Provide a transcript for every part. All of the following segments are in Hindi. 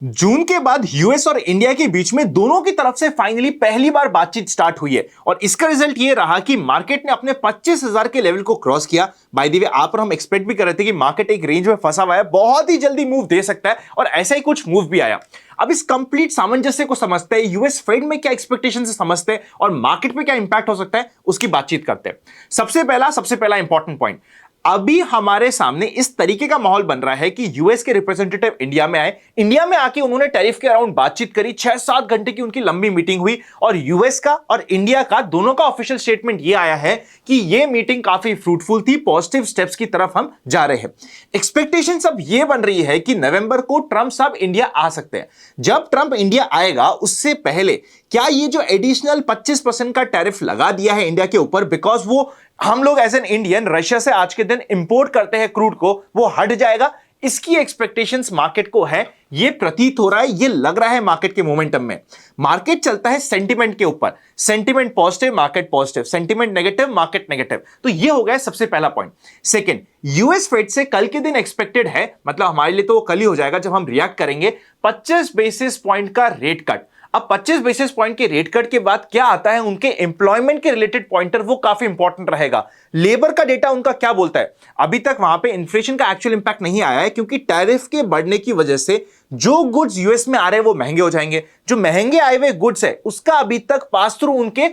जून के बाद यूएस और इंडिया के बीच में दोनों की तरफ से फाइनली पहली बार बातचीत स्टार्ट हुई है और इसका रिजल्ट ये रहा कि मार्केट ने अपने 25,000 के लेवल को क्रॉस किया। बाय द वे आप और हम एक्सपेक्ट भी कर रहे थे कि मार्केट एक रेंज में फंसा हुआ है, बहुत ही जल्दी मूव दे सकता है और ऐसा ही कुछ मूव भी आया। अब इस कंप्लीट सामंजस्य को समझते हैं, यूएस फेड में क्या एक्सपेक्टेशन से समझते हैं और मार्केट पे क्या इंपैक्ट हो सकता है उसकी बातचीत करते हैं। सबसे पहला इंपॉर्टेंट पॉइंट, अभी हमारे सामने इस तरीके का माहौल बन रहा है कि यूएस के रिप्रेजेंटेटिव इंडिया में आए, इंडिया में आके उन्होंने टैरिफ के अराउंड बातचीत करी, 6-7 घंटे की उनकी लंबी मीटिंग हुई और यूएस का और इंडिया का दोनों का ऑफिशियल स्टेटमेंट यह आया है कि यह मीटिंग काफी फ्रूटफुल थी, पॉजिटिव स्टेप्स की तरफ हम जा रहे हैं। एक्सपेक्टेशन अब यह बन रही है कि नवंबर को ट्रंप साहब इंडिया आ सकते हैं। जब ट्रंप इंडिया आएगा उससे पहले क्या ये जो एडिशनल 25% का टैरिफ लगा दिया है इंडिया के ऊपर, बिकॉज वो हम लोग एज एन इंडियन रशिया से आज के दिन इंपोर्ट करते हैं क्रूड को, वो हट जाएगा, इसकी एक्सपेक्टेशंस मार्केट को है। ये प्रतीत हो रहा है, ये लग रहा है मार्केट के मोमेंटम में। मार्केट चलता है सेंटिमेंट के ऊपर, sentiment positive market positive, sentiment negative market negative. तो ये हो गया सबसे पहला पॉइंट। सेकंड, यूएस फेड से कल के दिन एक्सपेक्टेड है, मतलब हमारे लिए तो वो कल ही हो जाएगा जब हम रिएक्ट करेंगे, 25 बेसिस पॉइंट का रेट कट। अब 25 बेसिस पॉइंट के रेट कट के बाद क्या आता है, उनके एम्प्लॉयमेंट के रिलेटेड पॉइंटर, वो काफी इंपॉर्टेंट रहेगा। लेबर का डेटा उनका क्या बोलता है, अभी तक वहां पे इन्फ्लेशन का एक्चुअल इंपैक्ट नहीं आया है क्योंकि टैरिफ के बढ़ने की वजह से जो गुड्स यूएस में आ रहे हैं वो महंगे हो जाएंगे। जो महंगे आए हुए गुड्स है उसका अभी तक पास थ्रू उनके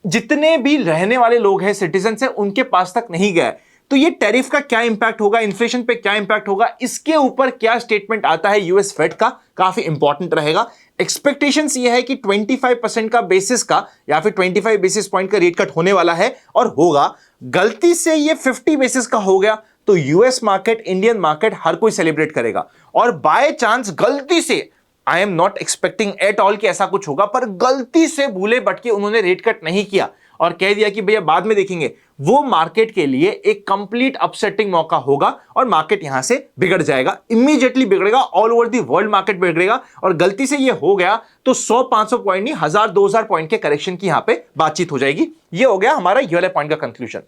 जितने भी रहने वाले लोग हैं, सिटीजन है, उनके पास तक नहीं गया। तो ये टैरिफ का क्या इंपैक्ट होगा, इन्फ्लेशन पे क्या इंपैक्ट होगा, इसके ऊपर क्या स्टेटमेंट आता है यूएस फेड का, काफी इंपॉर्टेंट रहेगा। एक्सपेक्टेशंस ये है कि 25% का बेसिस का या फिर 25 बेसिस पॉइंट का रेट कट होने वाला है और होगा। गलती से ये 50 बेसिस का हो गया तो यूएस मार्केट, इंडियन मार्केट हर कोई सेलिब्रेट करेगा। और बाय चांस गलती से, I am not expecting at all कि ऐसा कुछ होगा, पर गलती से भूले भटके उन्होंने रेट कट नहीं किया और कह दिया कि भैया बाद में देखेंगे, वो मार्केट के लिए एक कंप्लीट अपसेटिंग मौका होगा और मार्केट यहां से बिगड़ जाएगा, इमीडिएटली बिगड़ेगा, all over the world market बिगड़ेगा। और गलती से ये हो गया तो 100-500 पॉइंट नहीं, 1000-2000 पॉइंट के करेक्शन की यहां पे बातचीत हो जाएगी। ये हो गया हमारा ये वाले पॉइंट का कंक्लूजन।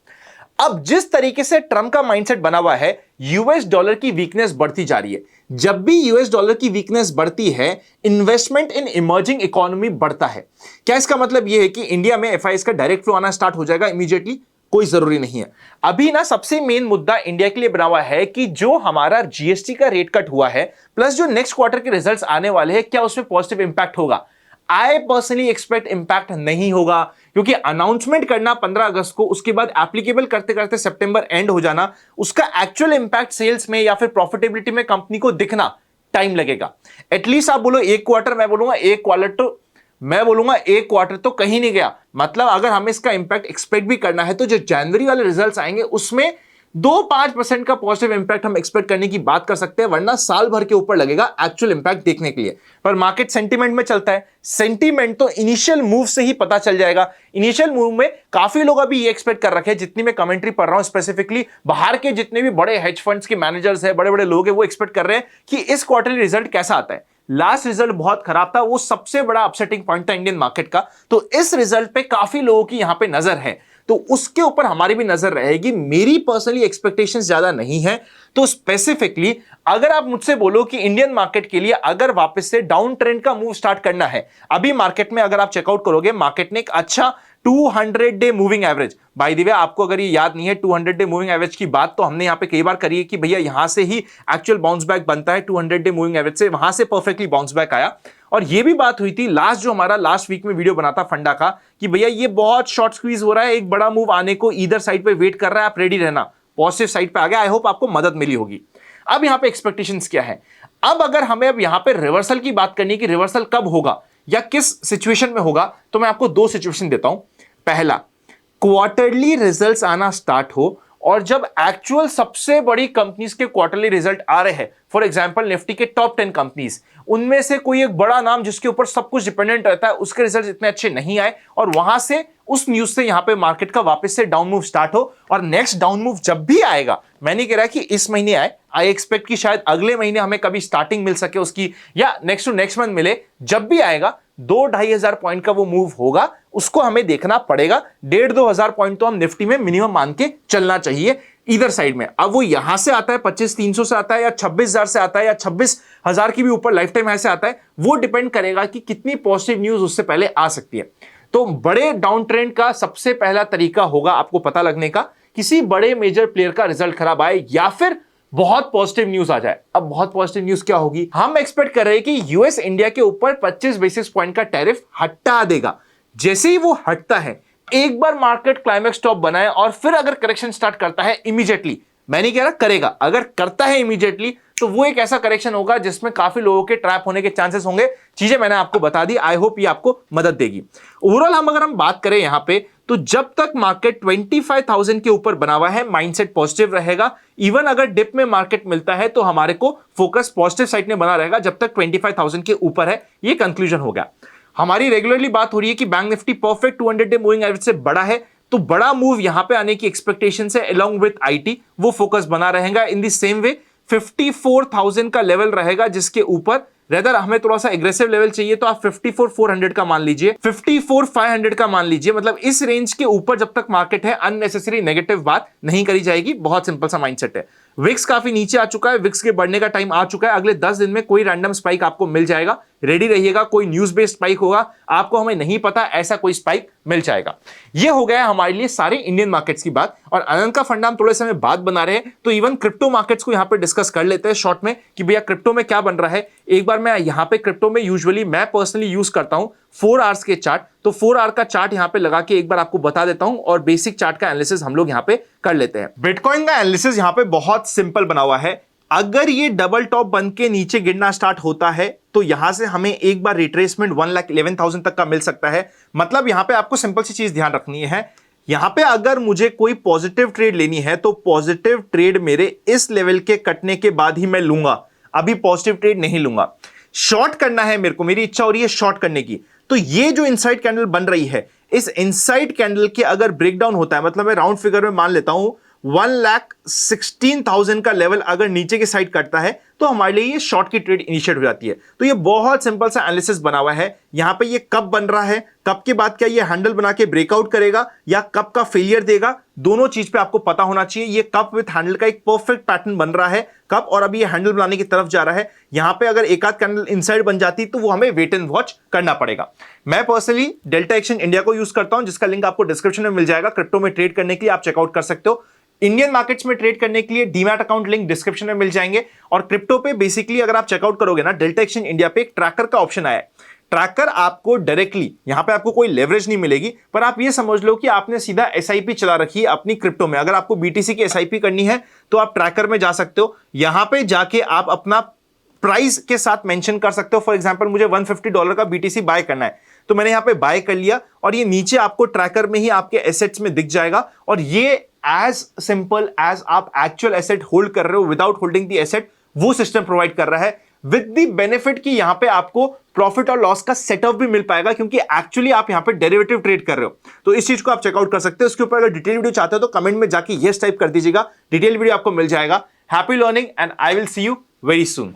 अब जिस तरीके से ट्रंप का माइंडसेट बना हुआ है, यूएस डॉलर की वीकनेस बढ़ती जा रही है। जब भी यूएस डॉलर की वीकनेस बढ़ती है, इन्वेस्टमेंट इन इमर्जिंग इकोनॉमी बढ़ता है। क्या इसका मतलब यह है कि इंडिया में एफआईएस का डायरेक्ट फ्लो आना स्टार्ट हो जाएगा इमीडिएटली? कोई जरूरी नहीं है। अभी ना सबसे मेन मुद्दा इंडिया के लिए बना हुआ है कि जो हमारा जीएसटी का रेट कट हुआ है प्लस जो नेक्स्ट क्वार्टर के रिजल्ट्स आने वाले हैं, क्या उसमें पॉजिटिव इंपैक्ट होगा? आई पर्सनली एक्सपेक्ट इंपैक्ट नहीं होगा क्योंकि अनाउंसमेंट करना 15 अगस्त को, उसके बाद एप्लीकेबल करते करते सितंबर एंड हो जाना, उसका एक्चुअल इंपैक्ट सेल्स में या फिर प्रॉफिटेबिलिटी में कंपनी को दिखना टाइम लगेगा। एटलीस्ट आप बोलो एक क्वार्टर, मैं बोलूंगा एक क्वार्टर तो कहीं नहीं गया। मतलब अगर हमें इसका इंपैक्ट एक्सपेक्ट भी करना है तो जो जनवरी वाले रिजल्ट्स आएंगे उसमें 2-5% का पॉजिटिव इंपैक्ट हम एक्सपेक्ट करने की बात कर सकते हैं, वरना साल भर के ऊपर लगेगा एक्चुअल इंपैक्ट देखने के लिए। पर मार्केट सेंटीमेंट में चलता है, सेंटीमेंट तो इनिशियल मूव से ही पता चल जाएगा। इनिशियल मूव में काफी लोग अभी ये एक्सपेक्ट कर रखे हैं, जितनी मैं कमेंट्री पढ़ रहा हूं स्पेसिफिकली बाहर के जितने भी बड़े हेज फंड्स के मैनेजर्स हैं, बड़े बड़े लोग हैं, वो एक्सपेक्ट कर रहे हैं कि इस क्वार्टरली रिजल्ट कैसा आता है। लास्ट रिजल्ट बहुत खराब था, वो सबसे बड़ा अपसेटिंग पॉइंट था इंडियन मार्केट का। तो इस रिजल्ट पे काफी लोगों की यहां पे नजर है, तो उसके ऊपर हमारी भी नजर रहेगी। मेरी पर्सनली एक्सपेक्टेशंस ज्यादा नहीं है। तो स्पेसिफिकली अगर आप मुझसे बोलो कि इंडियन मार्केट के लिए अगर वापस से डाउन ट्रेंड का मूव स्टार्ट करना है, अभी मार्केट में अगर आप चेकआउट करोगे, मार्केट ने एक अच्छा 200 day moving average, by the way आपको अगर ये याद नहीं है 200 डे मूविंग एवरेज की बात, तो हमने यहां पे कई बार करी है कि भैया यहां से ही एक्चुअल बाउंस बैक बनता है। 200 डे मूविंग एवरेज से वहां से परफेक्टली बाउंस बैक आया। और ये भी बात हुई थी लास्ट, जो हमारा लास्ट वीक में वीडियो बना था फंडा का, कि भैया ये बहुत शॉर्ट स्क्वीज हो रहा है, एक बड़ा मूव आने को ईदर साइड पे वेट कर रहा है, आप रेडी रहना, पॉजिटिव साइड पे आ गया। आई होप आपको मदद मिली होगी। अब यहां पे एक्सपेक्टेशंस क्या है, अब अगर हमें अब यहां पे रिवर्सल की बात करनी है कि रिवर्सल कब होगा या किस सिचुएशन में होगा, तो मैं आपको 2 सिचुएशन देता हूं। पहला, क्वार्टरली रिजल्ट्स आना स्टार्ट हो और जब एक्चुअल सबसे बड़ी कंपनीज के क्वार्टरली रिजल्ट आ रहे हैं, फॉर एग्जांपल निफ्टी के टॉप 10 कंपनीज, उनमें से कोई एक बड़ा नाम जिसके ऊपर सब कुछ डिपेंडेंट रहता है, उसके रिजल्ट इतने अच्छे नहीं आए और वहां से उस न्यूज से यहां पे मार्केट का वापस से डाउन मूव स्टार्ट हो। और नेक्स्ट डाउन मूव जब भी आएगा, मैं नहीं कह रहा कि इस महीने आए, आई एक्सपेक्ट कि शायद अगले महीने हमें कभी स्टार्टिंग मिल सके उसकी, या नेक्स्ट टू नेक्स्ट मंथ मिले, जब भी आएगा 2-2.5 हजार पॉइंट का वो मूव होगा, उसको हमें देखना पड़ेगा। 1,500-2,000 पॉइंट तो हम निफ्टी में मिनिमम मान के चलना चाहिए। इधर साइड में। अब वो यहां से आता है 25,300 से आता है या 26,000 से आता है या 26,000 की भी ऊपर लाइफ टाइम ऐसे आता है, वो डिपेंड करेगा कि कितनी पॉजिटिव न्यूज उससे पहले आ सकती है। तो बड़े डाउन ट्रेंड का सबसे पहला तरीका होगा आपको पता लगने का, किसी बड़े मेजर प्लेयर का रिजल्ट खराब आए या फिर बहुत पॉजिटिव न्यूज आ जाए। अब बहुत पॉजिटिव न्यूज क्या होगी, हम एक्सपेक्ट कर रहे हैं कि यूएस इंडिया के ऊपर 25 बेसिस पॉइंट का टैरिफ हटा देगा। जैसे ही वो हटता है, एक बार मार्केट क्लाइमेक्स टॉप बनाए और फिर अगर करेक्शन स्टार्ट करता है इमीडिएटली, मैं नहीं कह रहा करेगा, अगर करता है इमीडिएटली तो वो एक ऐसा करेक्शन होगा जिसमें काफी लोगों के ट्रैप होने के चांसेस होंगे। चीजें मैंने आपको बता दी, आई होप ये आपको मदद देगी। ओवरऑल अगर हम बात करें यहां पे, तो जब तक मार्केट 25,000 के ऊपर बना हुआ है, माइंडसेट पॉजिटिव रहेगा। इवन अगर डिप में मार्केट मिलता है तो हमारे को फोकस पॉजिटिव साइड में बना रहेगा जब तक 25,000 के ऊपर है। ये कंक्लूजन हो गया। हमारी रेगुलरली बात हो रही है कि bank Nifty perfect 200 day moving average से बड़ा है, तो बड़ा मूव यहां पे आने की एक्सपेक्टेशन से अलोंग विद आईटी वो फोकस बना रहेगा। इन द सेम वे 54,000 का लेवल रहेगा जिसके ऊपर रेदर हमें थोड़ा सा एग्रेसिव लेवल चाहिए, तो आप 54,400 का मान लीजिए, 54,500 का मान लीजिए। मतलब इस रेंज के ऊपर जब तक मार्केट है अननेसेसरी नेगेटिव बात नहीं करी जाएगी। बहुत सिंपल सा माइंडसेट है। विक्स काफी नीचे आ चुका है, विक्स के बढ़ने का टाइम आ चुका है। अगले 10 दिन में कोई रैंडम स्पाइक आपको मिल जाएगा, रेडी रहिएगा। कोई न्यूज बेस्ड स्पाइक होगा, आपको हमें नहीं पता, ऐसा कोई स्पाइक मिल जाएगा। यह हो गया हमारे लिए सारे इंडियन मार्केट्स की बात। और अनंत का फंडा हम थोड़े समय बाद बना रहे हैं, तो इवन क्रिप्टो मार्केट्स को यहां पे डिस्कस कर लेते हैं शॉर्ट में कि भैया क्रिप्टो में क्या बन रहा है। एक बार मैं यहां पे क्रिप्टो में यूजुअली मैं पर्सनली यूज करता हूं 4 आवर्स के चार्ट, तो 4 आवर का चार्ट यहां पे लगा के एक बार आपको बता देता हूं और बेसिक चार्ट का एनालिसिस हम लोग यहां पे कर लेते हैं। बिटकॉइन का एनालिसिस यहां पे बहुत सिंपल बना हुआ है। अगर ये डबल टॉप बन के नीचे गिरना स्टार्ट होता है तो यहां से हमें एक बार रिट्रेसमेंट 1,11,000 तक का मिल सकता है। मतलब यहां पे आपको सिंपल सी चीज ध्यान रखनी है, यहां पे अगर मुझे कोई पॉजिटिव ट्रेड लेनी है तो पॉजिटिव ट्रेड मेरे इस लेवल के कटने के बाद ही मैं लूंगा, अभी पॉजिटिव ट्रेड नहीं लूंगा। शॉर्ट करना है मेरे को, मेरी इच्छा हो रही है शॉर्ट करने की, तो ये जो इनसाइड कैंडल बन रही है, इस इनसाइड कैंडल के अगर ब्रेकडाउन होता है, मतलब मैं राउंड फिगर में मान लेता हूं 1,16,000 का लेवल अगर नीचे की साइड कटता है तो हमारे लिए ये शॉर्ट की ट्रेड इनिशिएट हो जाती है। तो ये बहुत सिंपल सा एनालिसिस बना हुआ है। यहां पे ये कब बन रहा है, कब के बाद क्या ये हैंडल बना के ब्रेकआउट करेगा या कब का फेलियर देगा, दोनों चीज पे आपको पता होना चाहिए। ये कप विथ हैंडल का एक परफेक्ट पैटर्न बन रहा है, कब और अभी ये हैंडल बनाने की तरफ जा रहा है। यहां पे अगर एक आध कैंडल इनसाइड बन जाती तो वो हमें वेट एंड वॉच करना पड़ेगा। मैं पर्सनली डेल्टा एक्सचेंज इंडिया को यूज करता हूं, जिसका लिंक आपको डिस्क्रिप्शन में मिल जाएगा। क्रिप्टो में ट्रेड करने के लिए आप चेकआउट कर सकते हो। इंडियन मार्केट्स में ट्रेड करने के लिए डीमैट अकाउंट लिंक डिस्क्रिप्शन में मिल जाएंगे। और क्रिप्टो पे बेसिकली अगर आप चेकआउट करोगे ना, डेल्टा एक्सचेंज इंडिया पे एक ट्रैकर का ऑप्शन आया है। ट्रैकर आपको डायरेक्टली यहां पे आपको कोई लेवरेज नहीं मिलेगी, पर आप ये समझ लो कि आपने सीधा एसआईपी चला रखी है अपनी क्रिप्टो में। अगर आपको बीटीसी की एसआईपी करनी है तो आप ट्रैकर में जा सकते हो, यहां पे जाके आप अपना प्राइस के साथ मेंशन कर सकते हो। फॉर एग्जांपल मुझे $150 का बीटीसी बाय करना है, तो मैंने यहां पे बाय कर लिया और ये नीचे आपको ट्रैकर में ही आपके एसेट्स में दिख जाएगा। और ये एज सिंपल एज आप एक्चुअल एसेट होल्ड कर रहे हो विदाउट होल्डिंग द एसेट, वो सिस्टम प्रोवाइड कर रहा है विद द बेनिफिट कि यहां पे आपको प्रॉफिट और लॉस का सेटअप भी मिल पाएगा, क्योंकि एक्चुअली आप यहां पे डेरिवेटिव ट्रेड कर रहे हो। तो इस चीज को आप चेकआउट कर सकते हो। उसके ऊपर अगर डिटेल वीडियो चाहते हो तो कमेंट में जाके यस टाइप कर दीजिएगा, डिटेल वीडियो आपको मिल जाएगा। Happy learning and I will see you very soon.